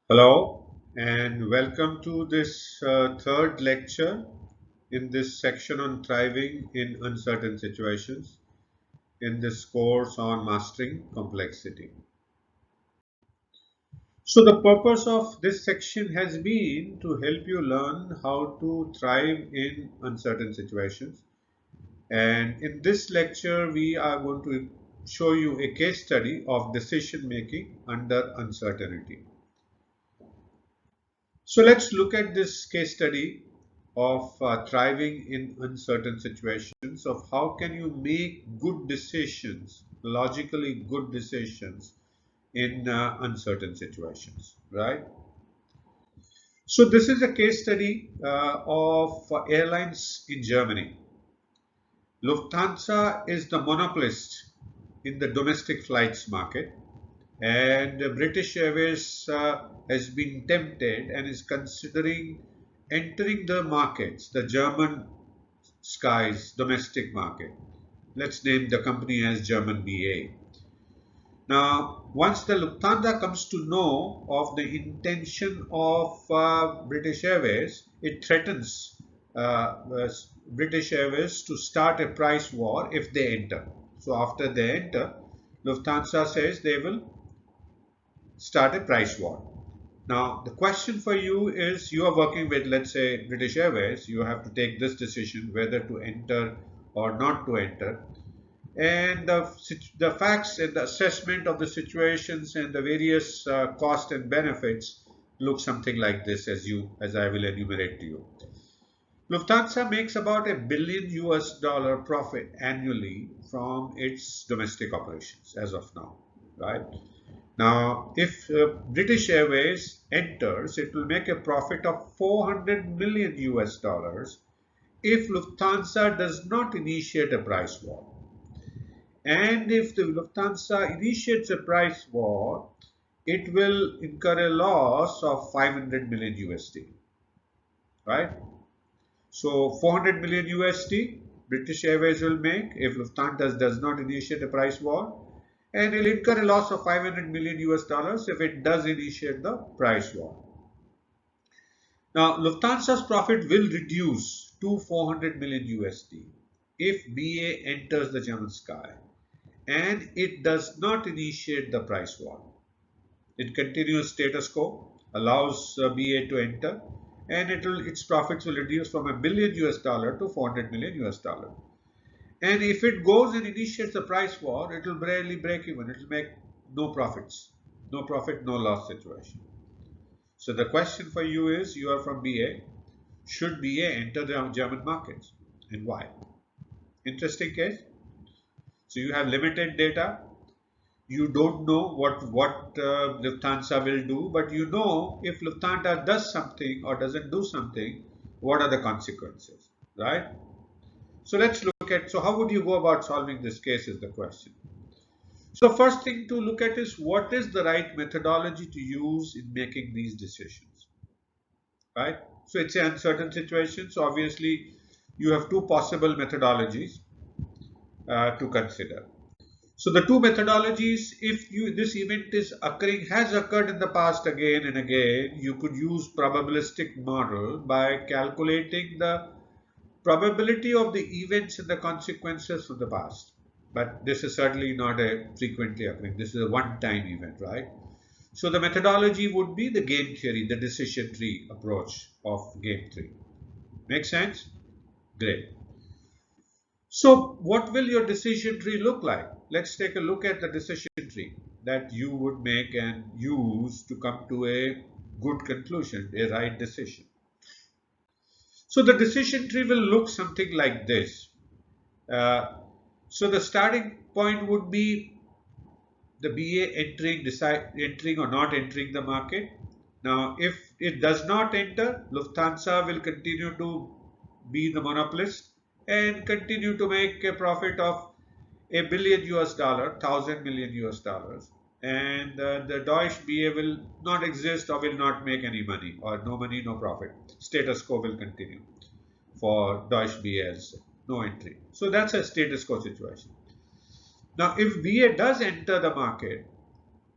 Hello and welcome to this third lecture in this section on thriving in uncertain situations in this course on mastering complexity. So the purpose of this section has been to help you learn how to thrive in uncertain situations, and in this lecture we are going to show you a case study of decision making under uncertainty. So let's look at this case study of thriving in uncertain situations, of how can you make good decisions, logically good decisions in uncertain situations, right? So this is a case study of airlines in Germany. Lufthansa is the monopolist in the domestic flights market, and British Airways has been tempted and is considering entering the markets, the German skies domestic market. Let's name the company as German BA. Now, once the Lufthansa comes to know of the intention of British Airways, it threatens British Airways to start a price war if they enter. So after they enter, Lufthansa says they will start a price war. Now, the question for you is, you are working with, let's say, British Airways, you have to take this decision whether to enter or not to enter. And the facts and the assessment of the situations and the various cost and benefits look something like this, as I will enumerate to you. Lufthansa makes about $1 billion profit annually from its domestic operations as of now, right? Now, if British Airways enters, it will make a profit of 400 million US dollars if Lufthansa does not initiate a price war. And if the Lufthansa initiates a price war, it will incur a loss of 500 million USD, right? So 400 million USD British Airways will make if Lufthansa does not initiate a price war, and it will incur a loss of 500 million US dollars if it does initiate the price war. Now, Lufthansa's profit will reduce to 400 million USD if BA enters the German sky and it does not initiate the price war. It continues status quo, allows BA to enter, and its profits will reduce from $1 billion US dollar to 400 million US dollar. And if it goes and initiates the price war, it will barely break even. It will make no profits, no profit, no loss situation. So the question for you is, you are from BA, should BA enter the German markets and why? Interesting case. So you have limited data. You don't know what Lufthansa will do, but you know if Lufthansa does something or doesn't do something, what are the consequences, right? So let's look at, so how would you go about solving this case is the question. So first thing to look at is, what is the right methodology to use in making these decisions, right? So it's an uncertain situation. So obviously you have two possible methodologies to consider. So the two methodologies, if this event is occurring, has occurred in the past again and again, you could use probabilistic model by calculating the probability of the events and the consequences of the past. But this is certainly not a frequently occurring. This is a one-time event, right? So the methodology would be the game theory, the decision tree approach of game theory. Make sense? Great. So what will your decision tree look like? Let's take a look at the decision tree that you would make and use to come to a good conclusion, a right decision. So the decision tree will look something like this. Uh, so the starting point would be the BA entering or not entering the market. Now, if it does not enter, Lufthansa will continue to be the monopolist and continue to make a profit of $1 billion US dollar, 1,000 million US dollars, and the Deutsche BA will not exist or will not make any money, or no money, no profit. Status quo will continue for Deutsche BA as no entry. So that's a status quo situation. Now, if BA does enter the market,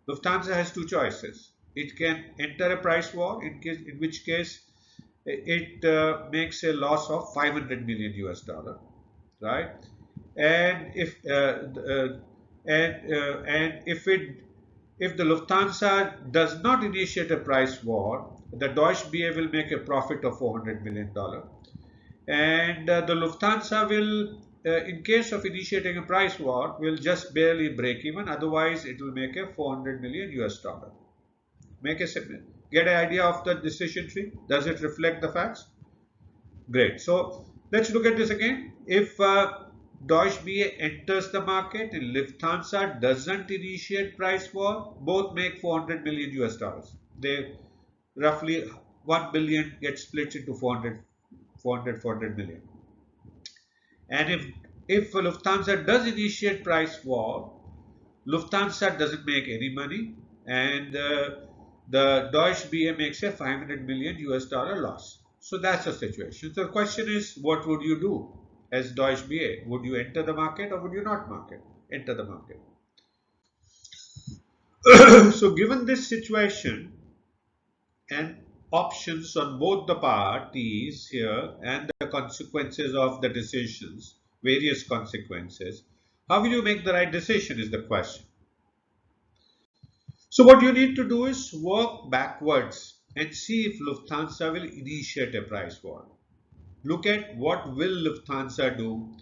Lufthansa has two choices. it can enter a price war, in which case it makes a loss of 500 million US dollar, right? And if the Lufthansa does not initiate a price war, the Deutsche BA will make a profit of $400 million. And the Lufthansa will, in case of initiating a price war, will just barely break even. Otherwise, it will make a 400 million US dollar. Make a get an idea of the decision tree. Does it reflect the facts? Great. So let's look at this again. If Deutsche BA enters the market and Lufthansa doesn't initiate price war, both make 400 million US dollars. They roughly 1 billion gets split into 400 million. And if Lufthansa does initiate price war, Lufthansa doesn't make any money, and the Deutsche BA makes a 500 million US dollar loss. So that's the situation. So the question is, what would you do as Deutsche BA? Would you enter the market or would you not enter the market? So given this situation and options on both the parties here and the consequences of the decisions, various consequences, how will you make the right decision is the question. So what you need to do is work backwards and see if Lufthansa will initiate a price war. Look at what will Lufthansa do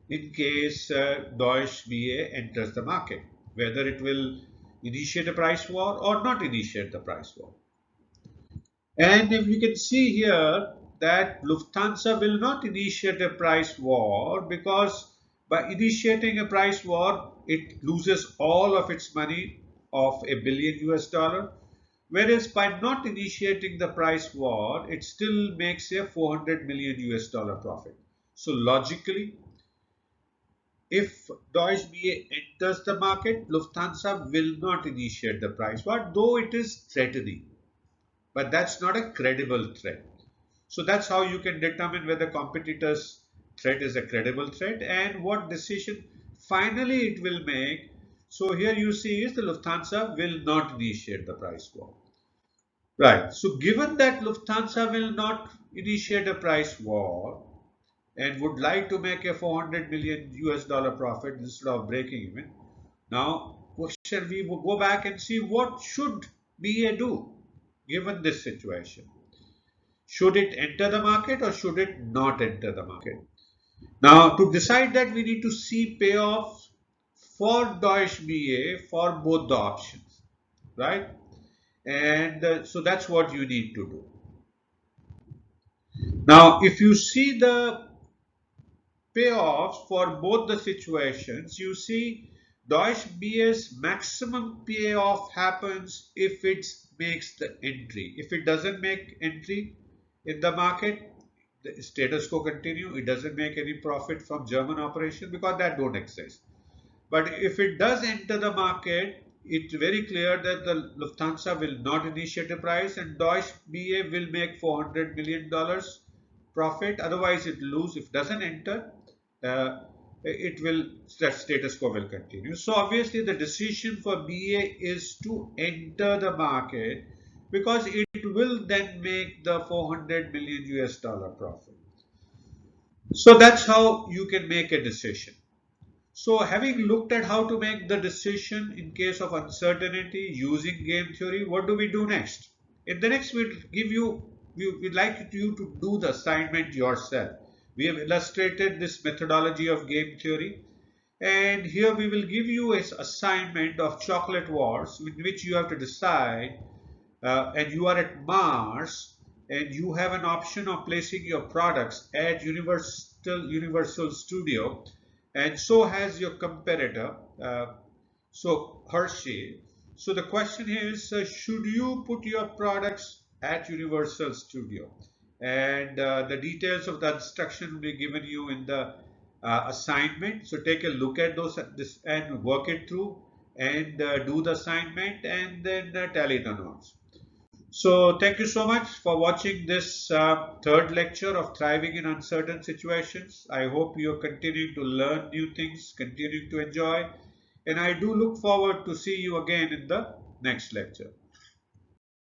in case Deutsche BA enters the market, whether it will initiate a price war or not initiate the price war. And if you can see here that Lufthansa will not initiate a price war, because by initiating a price war, it loses all of its money of a billion US dollar. Whereas by not initiating the price war, it still makes a 400 million US dollar profit. So logically, if Deutsche BA enters the market, Lufthansa will not initiate the price war, though it is threatening. But that's not a credible threat. So that's how you can determine whether competitor's threat is a credible threat and what decision finally it will make. So here you see is the Lufthansa will not initiate the price war. Right. So given that Lufthansa will not initiate a price war and would like to make a 400 million US dollar profit instead of breaking even, now question we will go back and see what should BA do given this situation. Should it enter the market or should it not enter the market? Now to decide that we need to see payoffs for Deutsche BA for both the options, right? And so that's what you need to do. Now, if you see the payoffs for both the situations, you see Deutsche BA's maximum payoff happens if it makes the entry. If it doesn't make entry in the market, the status quo continue. It doesn't make any profit from German operation because that don't exist. But if it does enter the market, it's very clear that the Lufthansa will not initiate a price and Deutsche BA will make $400 million profit. Otherwise, it lose. If it doesn't enter, uh, it will status quo will continue. So obviously, the decision for BA is to enter the market because it will then make the 400 million US dollar profit. So that's how you can make a decision. So having looked at how to make the decision in case of uncertainty using game theory, what do we do next? In the next, we'd like you to do the assignment yourself. We have illustrated this methodology of game theory, and here we will give you an assignment of chocolate wars in which you have to decide, and you are at Mars, and you have an option of placing your products at Universal Studio, and so has your competitor, so Hershey. So the question is, should you put your products at Universal Studio? And the details of the instruction will be given you in the assignment. So take a look at those and work it through and do the assignment and then tally the notes. So thank you so much for watching this third lecture of Thriving in Uncertain Situations. I hope you're continuing to learn new things, continuing to enjoy, and I do look forward to see you again in the next lecture.